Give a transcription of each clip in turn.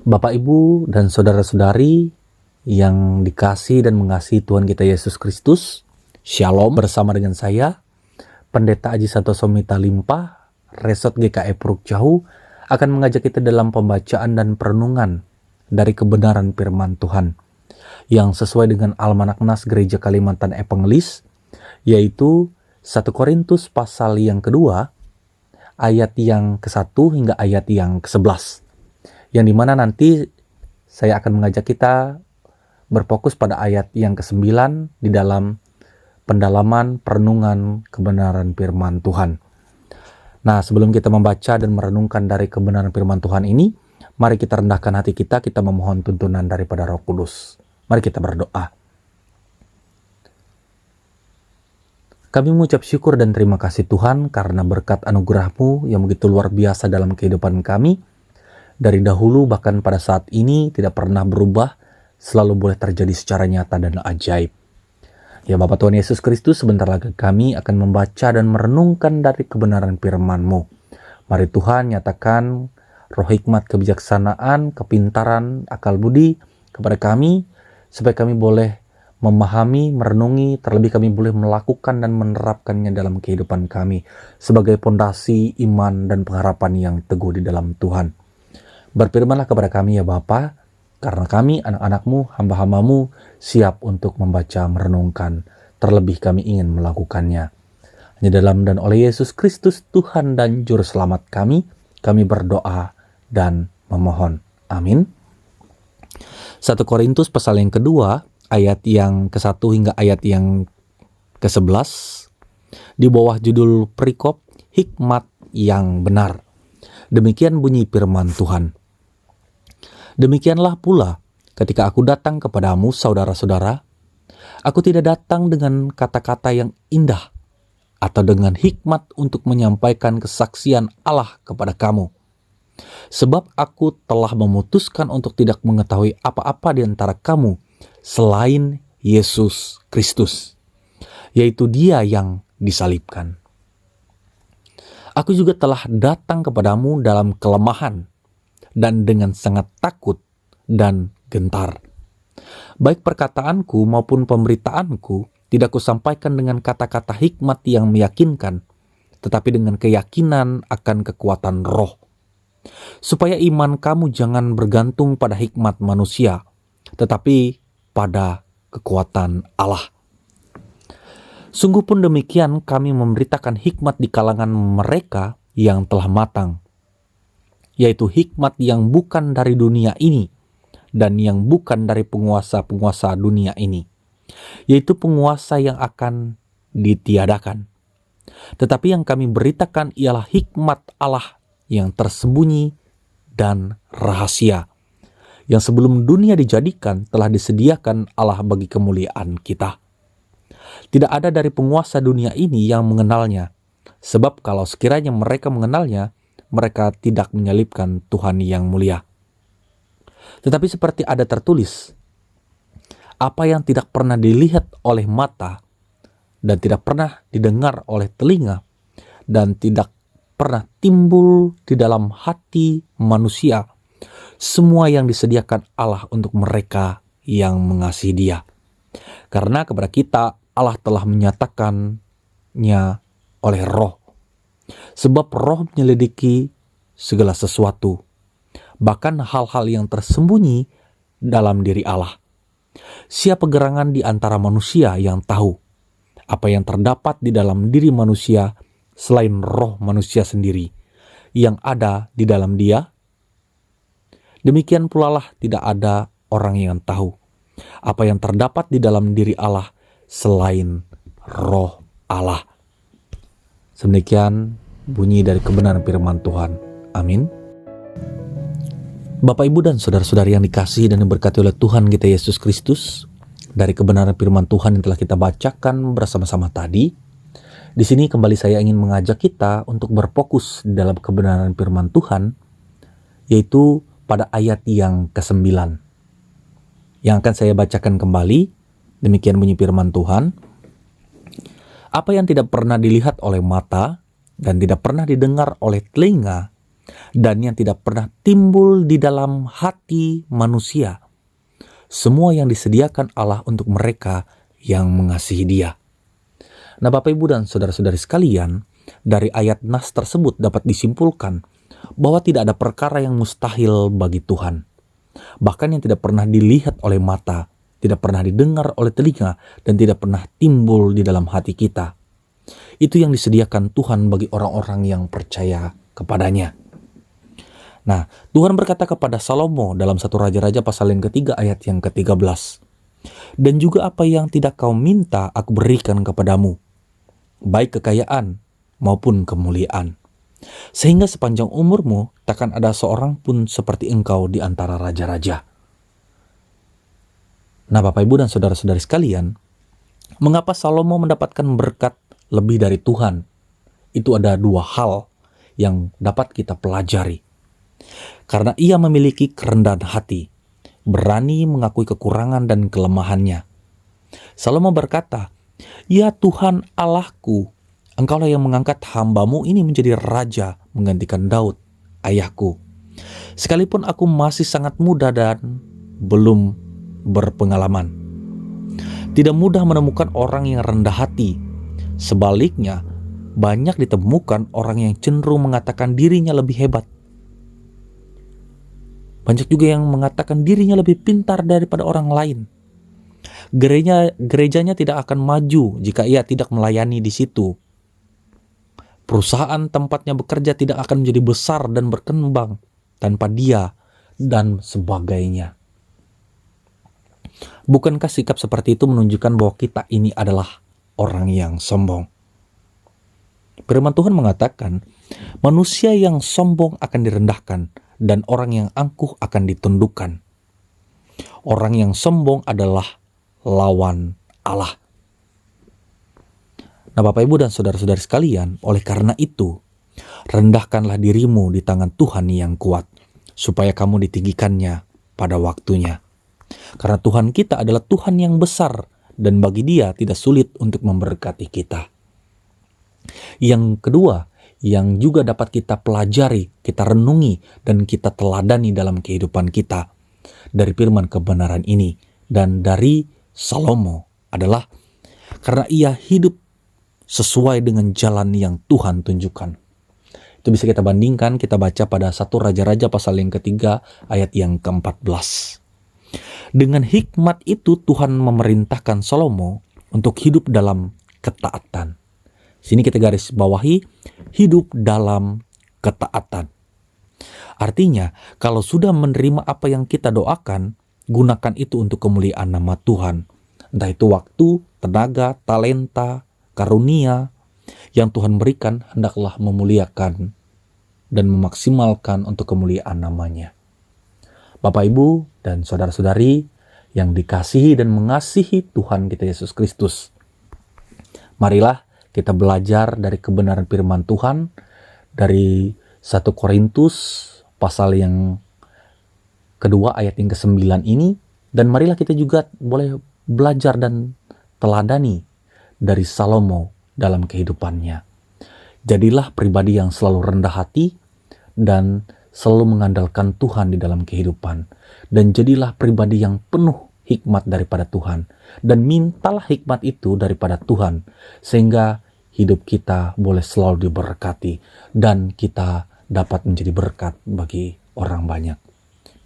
Bapak, Ibu, dan saudara-saudari yang dikasihi dan mengasihi Tuhan kita Yesus Kristus, Shalom. Bersama dengan saya, Pendeta Aji Santoso Mita Limpah, Resort GKI Puruk Jauh, akan mengajak kita dalam pembacaan dan perenungan dari kebenaran firman Tuhan yang sesuai dengan Almanak Nas Gereja Kalimantan Evangelis, yaitu 1 Korintus pasal yang kedua, ayat yang ke-1 hingga ayat yang ke-11. Yang dimana nanti saya akan mengajak kita berfokus pada ayat yang ke-9 di dalam pendalaman perenungan kebenaran firman Tuhan. Nah, sebelum kita membaca dan merenungkan dari kebenaran firman Tuhan ini, mari kita rendahkan hati kita memohon tuntunan daripada Roh Kudus. Mari kita berdoa. Kami mengucap syukur dan terima kasih Tuhan karena berkat anugerah-Mu yang begitu luar biasa dalam kehidupan kami. Dari dahulu bahkan pada saat ini tidak pernah berubah, selalu boleh terjadi secara nyata dan ajaib. Ya Bapa Tuhan Yesus Kristus, sebentar lagi kami akan membaca dan merenungkan dari kebenaran firman-Mu. Mari Tuhan nyatakan roh hikmat, kebijaksanaan, kepintaran, akal budi kepada kami, supaya kami boleh memahami, merenungi, terlebih kami boleh melakukan dan menerapkannya dalam kehidupan kami sebagai pondasi iman dan pengharapan yang teguh di dalam Tuhan. Berfirmanlah kepada kami ya Bapa, karena kami anak-anak-Mu, hamba-hamba-Mu siap untuk membaca, merenungkan, terlebih kami ingin melakukannya. Hanya dalam dan oleh Yesus Kristus Tuhan dan Juru Selamat kami berdoa dan memohon. Amin. 1 Korintus pasal yang kedua, ayat yang ke-1 hingga ayat yang ke-11, di bawah judul perikop Hikmat yang Benar. Demikian bunyi firman Tuhan. Demikianlah pula ketika aku datang kepadamu, saudara-saudara, aku tidak datang dengan kata-kata yang indah atau dengan hikmat untuk menyampaikan kesaksian Allah kepada kamu. Sebab aku telah memutuskan untuk tidak mengetahui apa-apa di antara kamu selain Yesus Kristus, yaitu Dia yang disalibkan. Aku juga telah datang kepadamu dalam kelemahan dan dengan sangat takut dan gentar. Baik perkataanku maupun pemberitaanku tidak kusampaikan dengan kata-kata hikmat yang meyakinkan, tetapi dengan keyakinan akan kekuatan roh. Supaya iman kamu jangan bergantung pada hikmat manusia, tetapi pada kekuatan Allah. Sungguh pun demikian kami memberitakan hikmat di kalangan mereka yang telah matang, yaitu hikmat yang bukan dari dunia ini dan yang bukan dari penguasa-penguasa dunia ini, yaitu penguasa yang akan ditiadakan. Tetapi yang kami beritakan ialah hikmat Allah yang tersembunyi dan rahasia, yang sebelum dunia dijadikan telah disediakan Allah bagi kemuliaan kita. Tidak ada dari penguasa dunia ini yang mengenalnya, sebab kalau sekiranya mereka mengenalnya, mereka tidak menyalibkan Tuhan yang mulia. Tetapi seperti ada tertulis, apa yang tidak pernah dilihat oleh mata dan tidak pernah didengar oleh telinga dan tidak pernah timbul di dalam hati manusia, semua yang disediakan Allah untuk mereka yang mengasihi Dia. Karena kepada kita Allah telah menyatakannya oleh Roh. Sebab Roh menyelidiki segala sesuatu, bahkan hal-hal yang tersembunyi dalam diri Allah. Siapa gerangan di antara manusia yang tahu apa yang terdapat di dalam diri manusia selain roh manusia sendiri yang ada di dalam dia? Demikian pula lah tidak ada orang yang tahu apa yang terdapat di dalam diri Allah selain roh Allah. Sedemikian bunyi dari kebenaran firman Tuhan. Amin. Bapak, Ibu, dan saudara-saudari yang dikasihi dan diberkati oleh Tuhan kita Yesus Kristus, dari kebenaran firman Tuhan yang telah kita bacakan bersama-sama tadi, di sini kembali saya ingin mengajak kita untuk berfokus dalam kebenaran firman Tuhan, yaitu pada ayat yang ke-9. Yang akan saya bacakan kembali, demikian bunyi firman Tuhan. Apa yang tidak pernah dilihat oleh mata dan tidak pernah didengar oleh telinga dan yang tidak pernah timbul di dalam hati manusia. Semua yang disediakan Allah untuk mereka yang mengasihi Dia. Nah, Bapak, Ibu, dan saudara-saudari sekalian, dari ayat nas tersebut dapat disimpulkan bahwa tidak ada perkara yang mustahil bagi Tuhan. Bahkan yang tidak pernah dilihat oleh mata, tidak pernah didengar oleh telinga, dan tidak pernah timbul di dalam hati kita. Itu yang disediakan Tuhan bagi orang-orang yang percaya kepadanya. Nah, Tuhan berkata kepada Salomo dalam 1 Raja-Raja pasal yang ketiga ayat yang ke-13. Dan juga apa yang tidak kau minta aku berikan kepadamu, baik kekayaan maupun kemuliaan. Sehingga sepanjang umurmu takkan ada seorang pun seperti engkau di antara raja-raja. Nah, Bapak, Ibu, dan saudara-saudari sekalian, mengapa Salomo mendapatkan berkat lebih dari Tuhan? Itu ada dua hal yang dapat kita pelajari. Karena ia memiliki kerendahan hati, berani mengakui kekurangan dan kelemahannya. Salomo berkata, "Ya Tuhan Allahku, Engkaulah yang mengangkat hamba-Mu ini menjadi raja menggantikan Daud, ayahku. Sekalipun aku masih sangat muda dan belum berpengalaman." Tidak mudah menemukan orang yang rendah hati. Sebaliknya, banyak ditemukan orang yang cenderung mengatakan dirinya lebih hebat. Banyak juga yang mengatakan dirinya lebih pintar daripada orang lain. Gerejanya tidak akan maju jika ia tidak melayani di situ. Perusahaan tempatnya bekerja tidak akan menjadi besar dan berkembang tanpa dia, dan sebagainya. Bukankah sikap seperti itu menunjukkan bahwa kita ini adalah orang yang sombong? Firman Tuhan mengatakan, manusia yang sombong akan direndahkan, dan orang yang angkuh akan ditundukkan. Orang yang sombong adalah lawan Allah. Nah, Bapak, Ibu, dan saudara-saudari sekalian, oleh karena itu, rendahkanlah dirimu di tangan Tuhan yang kuat, supaya kamu ditinggikannya pada waktunya. Karena Tuhan kita adalah Tuhan yang besar, dan bagi Dia tidak sulit untuk memberkati kita. Yang kedua, yang juga dapat kita pelajari, kita renungi, dan kita teladani dalam kehidupan kita dari firman kebenaran ini dan dari Salomo adalah karena ia hidup sesuai dengan jalan yang Tuhan tunjukkan. Itu bisa kita bandingkan, kita baca pada 1 Raja-Raja pasal yang ketiga ayat yang ke-14. Dengan hikmat itu Tuhan memerintahkan Salomo untuk hidup dalam ketaatan. Sini kita garis bawahi, hidup dalam ketaatan. Artinya, kalau sudah menerima apa yang kita doakan, gunakan itu untuk kemuliaan nama Tuhan. Entah itu waktu, tenaga, talenta, karunia yang Tuhan berikan, hendaklah memuliakan dan memaksimalkan untuk kemuliaan namanya. Bapak, Ibu, dan saudara-saudari yang dikasihi dan mengasihi Tuhan kita Yesus Kristus, marilah kita belajar dari kebenaran firman Tuhan dari 1 Korintus pasal yang kedua ayat yang ke-9 ini, dan marilah kita juga boleh belajar dan teladani dari Salomo dalam kehidupannya. Jadilah pribadi yang selalu rendah hati dan selalu mengandalkan Tuhan di dalam kehidupan, dan jadilah pribadi yang penuh hikmat daripada Tuhan, dan mintalah hikmat itu daripada Tuhan sehingga hidup kita boleh selalu diberkati dan kita dapat menjadi berkat bagi orang banyak.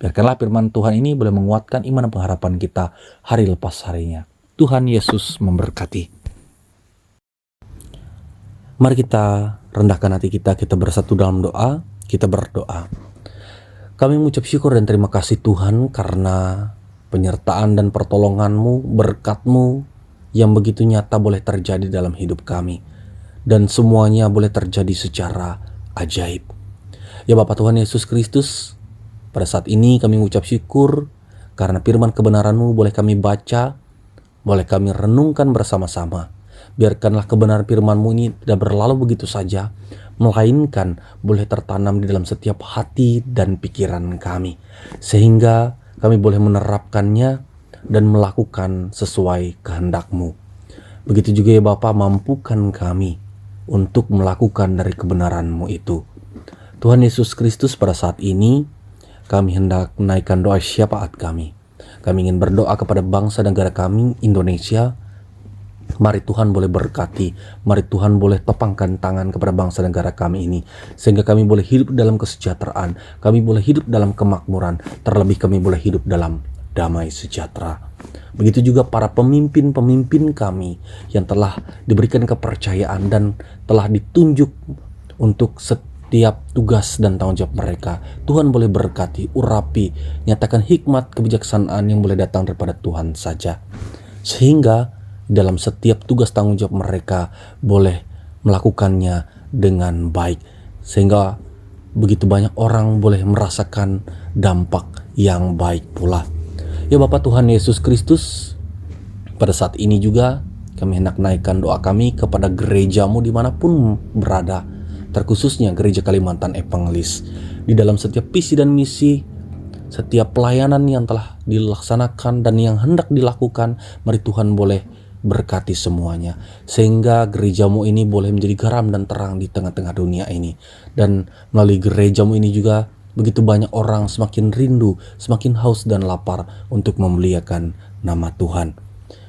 Biarkanlah firman Tuhan ini boleh menguatkan iman dan pengharapan kita hari lepas harinya. Tuhan Yesus memberkati. Mari kita rendahkan hati kita, kita bersatu dalam doa, kita berdoa. Kami mengucap syukur dan terima kasih Tuhan karena penyertaan dan pertolongan-Mu, berkat-Mu yang begitu nyata boleh terjadi dalam hidup kami. Dan semuanya boleh terjadi secara ajaib. Ya Bapa Tuhan Yesus Kristus, pada saat ini kami mengucap syukur karena firman kebenaran-Mu boleh kami baca, boleh kami renungkan bersama-sama. Biarkanlah kebenaran firman-Mu ini tidak berlalu begitu saja, melainkan boleh tertanam di dalam setiap hati dan pikiran kami, sehingga kami boleh menerapkannya dan melakukan sesuai kehendak-Mu. Begitu juga ya Bapa, mampukan kami untuk melakukan dari kebenaran-Mu itu. Tuhan Yesus Kristus, pada saat ini kami hendak menaikkan doa syafaat kami. Kami ingin berdoa kepada bangsa negara kami, Indonesia. Mari Tuhan boleh berkati, mari Tuhan boleh topangkan tangan kepada bangsa negara kami ini, sehingga kami boleh hidup dalam kesejahteraan, kami boleh hidup dalam kemakmuran, terlebih kami boleh hidup dalam damai sejahtera. Begitu juga para pemimpin-pemimpin kami yang telah diberikan kepercayaan dan telah ditunjuk untuk setiap tugas dan tanggung jawab mereka. Tuhan boleh berkati, urapi, nyatakan hikmat kebijaksanaan yang boleh datang daripada Tuhan saja, sehingga dalam setiap tugas tanggung jawab mereka boleh melakukannya dengan baik, sehingga begitu banyak orang boleh merasakan dampak yang baik pula. Ya Bapa Tuhan Yesus Kristus, pada saat ini juga kami hendak naikkan doa kami kepada gerejamu dimanapun berada, terkhususnya gereja Kalimantan Evangelis. Di dalam setiap visi dan misi, setiap pelayanan yang telah dilaksanakan dan yang hendak dilakukan, mari Tuhan boleh berkati semuanya, sehingga gerejamu ini boleh menjadi garam dan terang di tengah-tengah dunia ini. Dan melalui gerejamu ini juga begitu banyak orang semakin rindu, semakin haus dan lapar untuk memuliakan nama Tuhan.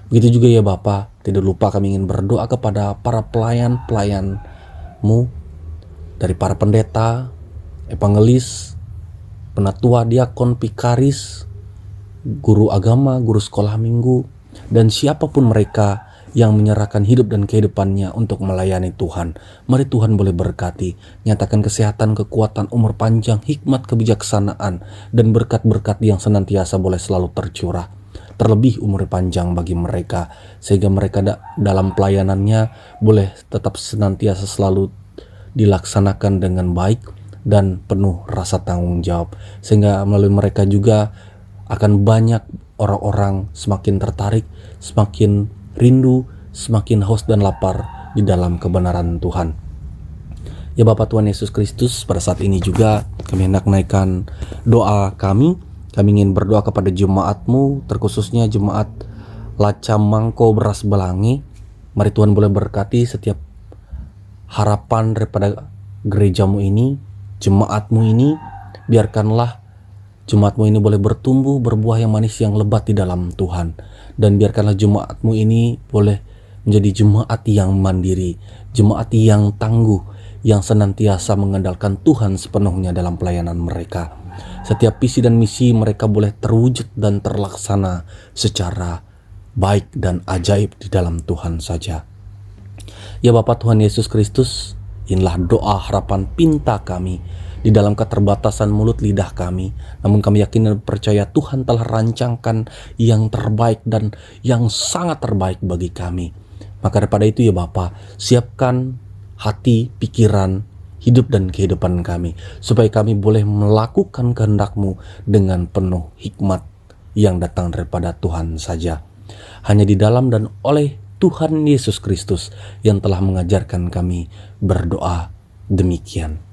Begitu juga ya Bapa, tidak lupa kami ingin berdoa kepada para pelayan-pelayan-Mu, dari para pendeta, evangelis, penatua, diakon, pikaris, guru agama, guru sekolah minggu, dan siapapun mereka yang menyerahkan hidup dan kehidupannya untuk melayani Tuhan. Mari Tuhan boleh berkati, nyatakan kesehatan, kekuatan, umur panjang, hikmat, kebijaksanaan, dan berkat-berkat yang senantiasa boleh selalu tercurah. Terlebih umur panjang bagi mereka, sehingga mereka dalam pelayanannya boleh tetap senantiasa selalu dilaksanakan dengan baik dan penuh rasa tanggung jawab, sehingga melalui mereka juga akan banyak orang-orang semakin tertarik, semakin rindu, semakin haus dan lapar di dalam kebenaran Tuhan. Ya Bapa Tuhan Yesus Kristus, pada saat ini juga kami hendak naikkan doa kami. Kami ingin berdoa kepada jemaat-Mu, terkhususnya jemaat Lacam Mangko Beras Belangi. Mari Tuhan boleh berkati setiap harapan daripada gerejamu ini, jemaat-Mu ini. Biarkanlah jemaat-Mu ini boleh bertumbuh, berbuah yang manis, yang lebat di dalam Tuhan. Dan biarkanlah jemaat-Mu ini boleh menjadi jemaat yang mandiri, jemaat yang tangguh, yang senantiasa mengandalkan Tuhan sepenuhnya dalam pelayanan mereka. Setiap visi dan misi mereka boleh terwujud dan terlaksana secara baik dan ajaib di dalam Tuhan saja. Ya Bapa Tuhan Yesus Kristus, inilah doa harapan pinta kami di dalam keterbatasan mulut lidah kami. Namun kami yakin dan percaya Tuhan telah rancangkan yang terbaik dan yang sangat terbaik bagi kami. Maka daripada itu ya Bapa, siapkan hati, pikiran, hidup dan kehidupan kami, supaya kami boleh melakukan kehendak-Mu dengan penuh hikmat yang datang daripada Tuhan saja. Hanya di dalam dan oleh Tuhan Yesus Kristus yang telah mengajarkan kami berdoa demikian.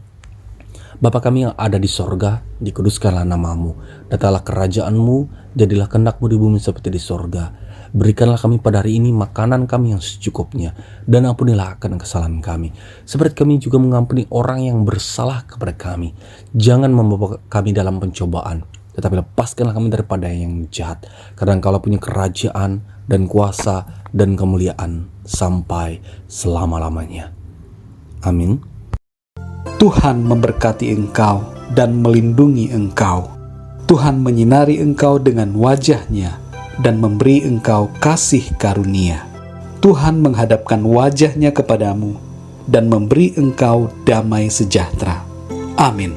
Bapa kami yang ada di sorga, dikuduskanlah nama-Mu, datanglah kerajaan-Mu, jadilah kehendak-Mu di bumi seperti di sorga. Berikanlah kami pada hari ini makanan kami yang secukupnya, dan ampunilah akan kesalahan kami, seperti kami juga mengampuni orang yang bersalah kepada kami. Jangan membawa kami dalam pencobaan, tetapi lepaskanlah kami daripada yang jahat. Karena Engkau punya kerajaan dan kuasa dan kemuliaan sampai selama-lamanya. Amin. Tuhan memberkati engkau dan melindungi engkau. Tuhan menyinari engkau dengan wajah-Nya dan memberi engkau kasih karunia. Tuhan menghadapkan wajah-Nya kepadamu dan memberi engkau damai sejahtera. Amin.